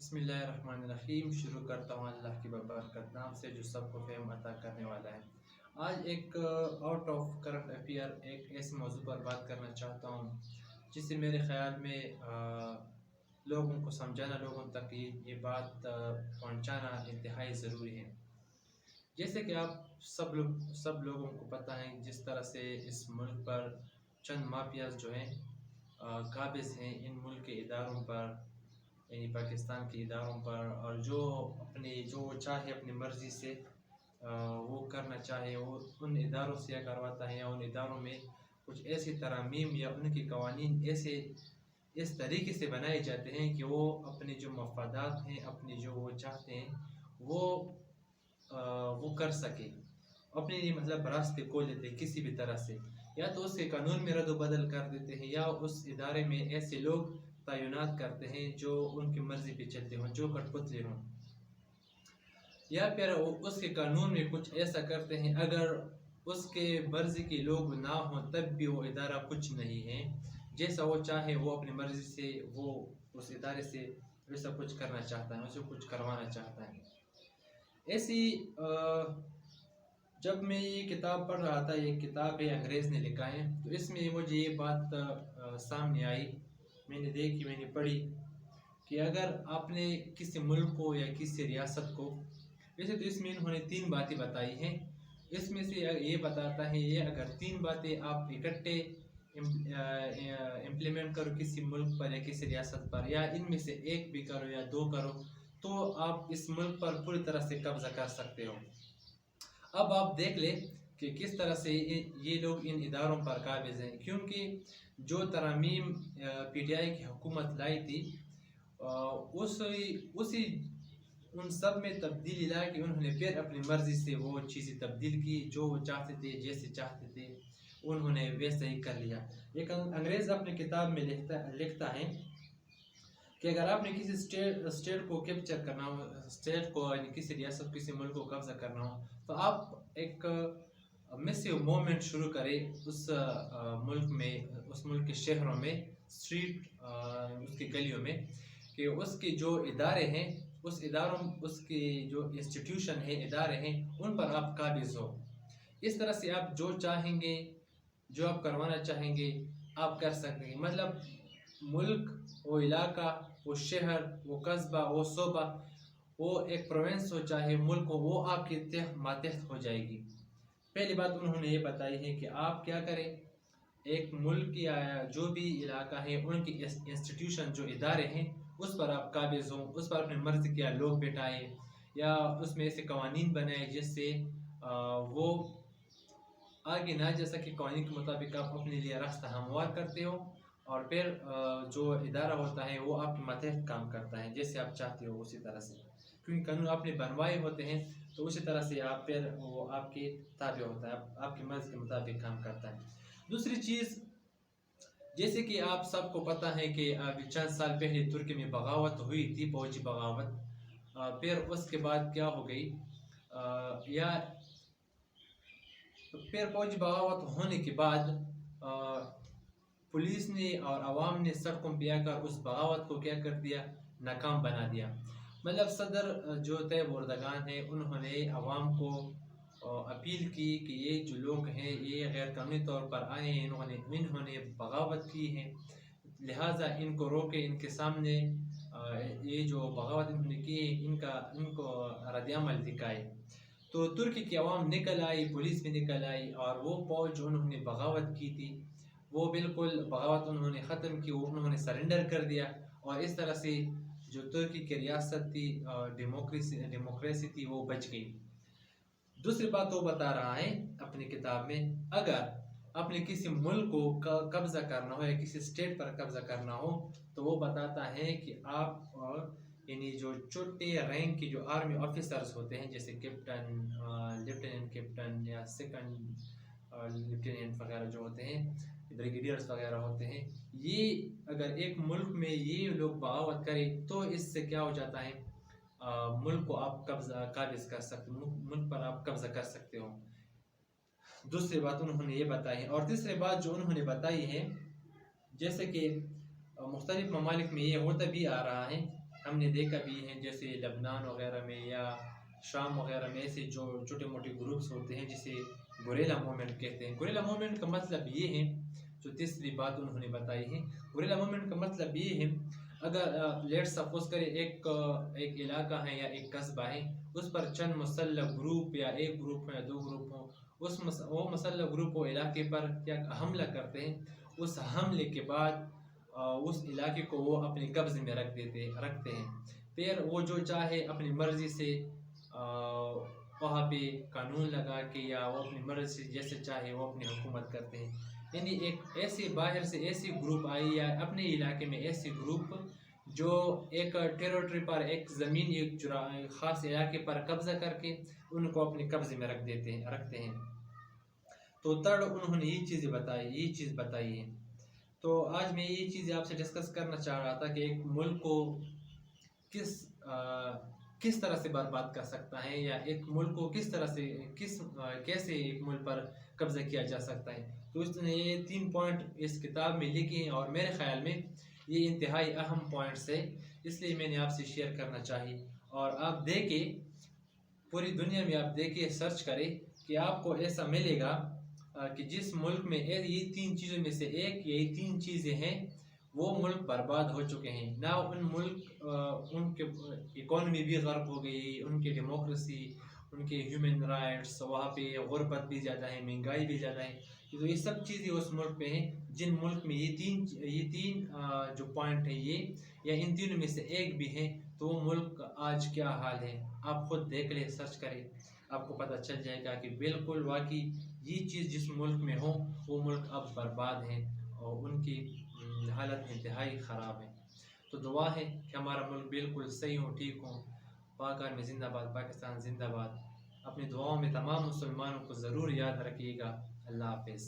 बिस्मिल्लाहिर्रहमानिर्रहीम। शुरू करता हूँ अल्लाह की बरकत नाम से जो सबको फ़हम अता करने वाला है। आज एक आउट ऑफ करंट अफेयर एक ऐसे मौजू पर बात करना चाहता हूँ जिससे मेरे ख़्याल में लोगों को समझाना, लोगों तक ये बात पहुँचाना इंतहाई ज़रूरी है। जैसे कि आप सब लोगों को पता है जिस तरह से इस मुल्क पर चंद माफियाज जो हैं काबिज़ हैं इन मुल्क के इदारों पर, यानी पाकिस्तान के इदारों पर, और जो चाहे अपनी मर्ज़ी से वो करना चाहे वो उन इदारों से करवाता है, या उन इदारों में कुछ ऐसी तरमीम या उनके कवानीन इस तरीके से बनाए जाते हैं कि वो अपने जो मफादात हैं, अपने जो वो चाहते हैं वो कर सके, अपने लिए मतलब रास्ते खोल देते हैं किसी भी तरह से, या तो उसके कानून में रद्द बदल कर देते हैं, या उस इदारे में ऐसे लोग तैनात करते हैं जो उनकी मर्ज़ी पे चलते हों, जो कठपुतली हों, या फिर उसके कानून में कुछ ऐसा करते हैं अगर उसके मर्ज़ी के लोग ना हों तब भी वो इदारा कुछ नहीं है, जैसा वो चाहे वो अपनी मर्ज़ी से वो उस इदारे से वैसा कुछ करना चाहता है, उसे कुछ करवाना चाहता है। ऐसी जब मैं ये किताब पढ़ रहा था, ये किताब है अंग्रेज़ ने लिखा है, तो इसमें मुझे ये बात सामने आई, मैंने देखी, मैंने पढ़ी कि अगर आपने किसी मुल्क को या किसी रियासत को, वैसे तो इसमें इन्होंने 3 बातें बताई हैं, इसमें से ये बताता है ये अगर 3 बातें आप इकट्ठे इम्प्लीमेंट करो किसी मुल्क पर या किसी रियासत पर, या इनमें से एक भी करो या 2 करो, तो आप इस मुल्क पर पूरी तरह से कब्जा कर सकते हो। अब आप देख ले कि किस तरह से ये लोग इन इदारों पर काबिज़ हैं, क्योंकि जो तरमीम PTI की हुकूमत लाई थी उसी उन सब में तब्दीली ला के उन्होंने फिर अपनी मर्ज़ी से वो चीज़ें तब्दील की, जो वो चाहते थे, जैसे चाहते थे उन्होंने वैसे ही कर लिया। एक अंग्रेज़ अपनी किताब में लिखता है कि अगर आपने किसी स्टेट को कैप्चर करना हो, स्टेट को यानी किसी रियासत किसी मुल्क को कब्जा करना हो, तो आप एक मैसिव मूवमेंट शुरू करें उस मुल्क में, उस मुल्क के शहरों में, स्ट्रीट उसकी गलियों में, कि उसके जो इदारे हैं उसके जो इंस्टीट्यूशन है, इदारे हैं, उन पर आप काबिज़ हो। इस तरह से आप जो चाहेंगे, जो आप करवाना चाहेंगे आप कर सकते हैं। मतलब मुल्क, वो इलाका, वो शहर, वो कस्बा, वो सूबा, वो एक प्रोविंस हो चाहे मुल्क हो, वो आपके मातहत हो जाएगी। पहली बात उन्होंने ये बताई है कि आप क्या करें, एक मुल्क या जो भी इलाका है उनकी इंस्टीट्यूशन, जो इदारे हैं, उस पर आप काबिज़ हों, उस पर अपनी मर्ज़ी के लोग बिठाएँ, या उसमें ऐसे कवानीन बनाए जिससे वो आगे ना जा सके, कवानीन के मुताबिक आप अपने लिए रास्ता हमवार करते हो, और फिर जो इदारा होता है वो आपके मातहत काम करता है जैसे आप चाहते हो उसी तरह से, क्योंकि कानून आपने बनवाए होते हैं, तो उसी तरह से आप फिर वो आपके ताबे होता है, आपकी मर्ज़ी के मुताबिक काम करता है। दूसरी चीज़, जैसे कि आप सबको पता है कि अभी चंद साल पहले तुर्की में बगावत हुई थी, फौजी बगावत, फिर उसके बाद क्या हो गई, या फिर फौजी बगावत होने के बाद पुलिस ने और आवाम ने सड़कों पे आकर उस बगावत को क्या कर दिया, नाकाम बना दिया। मतलब सदर जो तैयब एर्दोगान है उन्होंने आवाम को अपील की कि ये जो लोग हैं ये गैर कानूनी तौर पर आए हैं, इन्होंने बगावत की है, लिहाजा इनको रोके, इनके सामने ये जो बगावत इन्होंने की है इनको रद्द-ए-अमल दिखाए। तो तुर्की की आवाम निकल आई, पुलिस भी निकल आई, और वो फौज जो उन्होंने बगावत की थी वो बिल्कुल बगावत उन्होंने ख़त्म की, उन्होंने सरेंडर कर दिया, और इस तरह से जो तुर्की की रियासत थी, डेमोक्रेसी थी, वो बच गई। दूसरी बात वो बता रहा है अपनी किताब में, अगर अपने किसी मुल्क को कब्जा करना हो या किसी स्टेट पर कब्जा करना हो, तो वो बताता है कि आप यानी जो छोटे रैंक के जो आर्मी ऑफिसर्स होते हैं, जैसे कैप्टन, लेफ्टिनेंट कैप्टन या सेकंड लेफ्टिनेंट वगैरह जो होते हैं, ब्रिगेडियर्स वगैरह होते हैं, ये अगर एक मुल्क में ये लोग बगावत करें तो इससे क्या हो जाता है, मुल्क को आप काबिज़ कर सकते, मुल्क पर आप कब्जा कर सकते हो। दूसरी बात उन्होंने ये बताई है। और तीसरी बात जो उन्होंने बताई है, जैसे कि मुख्तलिफ ममालिक में ये होता भी आ रहा है ہم نے دیکھا بھی ہے جیسے لبنان وغیرہ میں یا شام وغیرہ میں ایسے جو چھوٹے موٹے گروپس ہوتے ہیں جسے گوریلا موومنٹ کہتے ہیں. گوریلا موومنٹ کا مطلب یہ ہے، جو تیسری بات انہوں نے بتائی ہے، گوریلا موومنٹ کا مطلب یہ ہے اگر لیٹ سپوز کرے ایک علاقہ ہے یا ایک قصبہ ہے، اس پر چند مسلح گروپ یا ایک گروپ یا دو گروپ ہوں، وہ مسلح گروپ وہ علاقے پر کیا حملہ کرتے ہیں. اس حملے کے بعد اس علاقے کو وہ اپنے قبضے میں رکھتے ہیں. پھر وہ جو چاہے اپنی مرضی سے وہاں پہ قانون لگا کے یا وہ اپنی مرضی سے جیسے چاہے وہ اپنی حکومت کرتے ہیں. یعنی ایک ایسی باہر سے ایسی گروپ آئی یا اپنے علاقے میں ایسی گروپ جو ایک ٹیریٹری پر ایک زمین ایک خاص علاقے پر قبضہ کر کے ان کو اپنے قبضے میں رکھتے ہیں. تو تڑ انہوں نے یہ چیز بتائی ہے. تو آج میں یہ چیز آپ سے ڈسکس کرنا چاہ رہا تھا کہ ایک ملک کو کس طرح سے برباد کر سکتا ہے، یا ایک ملک کو کس طرح سے کیسے ایک ملک پر قبضہ کیا جا سکتا ہے. تو اس نے یہ 3 پوائنٹ اس کتاب میں لکھے ہیں، اور میرے خیال میں یہ انتہائی اہم پوائنٹس ہے، اس لیے میں نے آپ سے شیئر کرنا چاہی. اور آپ دیکھیں، پوری دنیا میں آپ دیکھیں، سرچ کریں کہ آپ کو ایسا ملے گا کہ جس ملک میں یہ 3 چیزوں میں سے ایک یہی 3 چیزیں ہیں، وہ ملک برباد ہو چکے ہیں. نہ ان کے اکانومی بھی غرق ہو گئی، ان کی ڈیموکریسی، ان کے ہیومن رائٹس، وہاں پہ غربت بھی زیادہ ہے، مہنگائی بھی زیادہ ہے. تو یہ سب چیزیں اس ملک پہ ہیں جن ملک میں یہ تین جو پوائنٹ ہیں یہ یا ان تینوں میں سے ایک بھی ہیں، تو وہ ملک آج کیا حال ہے. آپ خود دیکھ لیں، سرچ کریں، آپ کو پتہ چل جائے گا کہ بالکل واقعی یہ چیز جس ملک میں ہو وہ ملک اب برباد ہیں اور ان کی حالت انتہائی خراب ہے. تو دعا ہے کہ ہمارا ملک بالکل صحیح ہو، ٹھیک ہو. پاک آرمی زندہ باد، پاکستان زندہ باد. اپنی دعاؤں میں تمام مسلمانوں کو ضرور یاد رکھیے گا. اللہ حافظ.